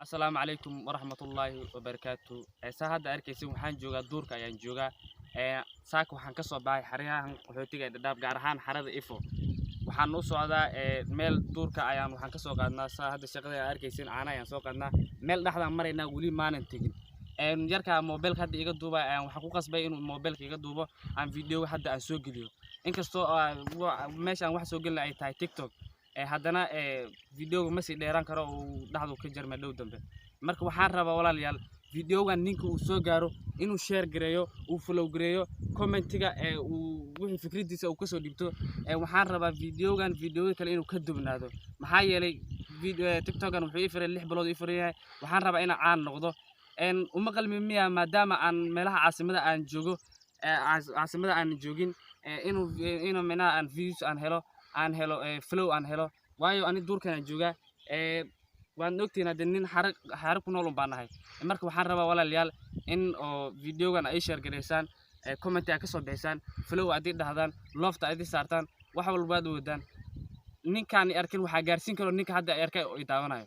السلام عليكم ورحمة الله وبركاته. هذا أركيسي وحان جوجا دورك أيان جوجا. ساك وحان كسو باي حريها وحوتيجا داب جارحان حرد إفو. وحان نوصو هذا ميل دورك أيان وحان كسو قادنا هذا الشغلة أركيسين أنا أيان سو قادنا ميل نحن مرينا ولي ما ننتجن. نجرك موبايل حد يقدر دوبا وحقوق قصبي إنه موبايل يقدر دوبا عن فيديو حد أسوق اليوم. إنك استو ماشي عن واحد سوق لنا أي تاي تيك توك. haddana video ma si dheeraan karo oo dhaxdu ka jarma dhow dambe marka waxaan rabaa walaalayaal videogan ninka uu soo gaaro inuu share gareeyo uu follow gareeyo commentiga uu wixii fikradiisa uu ka soo dhibto waxaan rabaa videogan video kale inuu ka dubnaado maxaa yeelay video TikTok-an wuxuu ifiray 6 bilood ifirayay waxaan rabaa inaan caan noqdo uma qalmi miya maadaama aan meelaha caasimada aan joogo caasimada aan joogin inuu meena aan views aan helo flow aan helo waayo ani duurkan jooga waan ogtiin hadii nin xarag ku nool baan nahay marka waxaan rabaa walaalayaal in oo videogan ay share gareysaan comment ka soo bixisaan flow adii dhahdaan lofta adii saartaan wax walba aad wadaan ninkan arkin waxa gaarsiin karo ninka hadda arkay oo daawanayo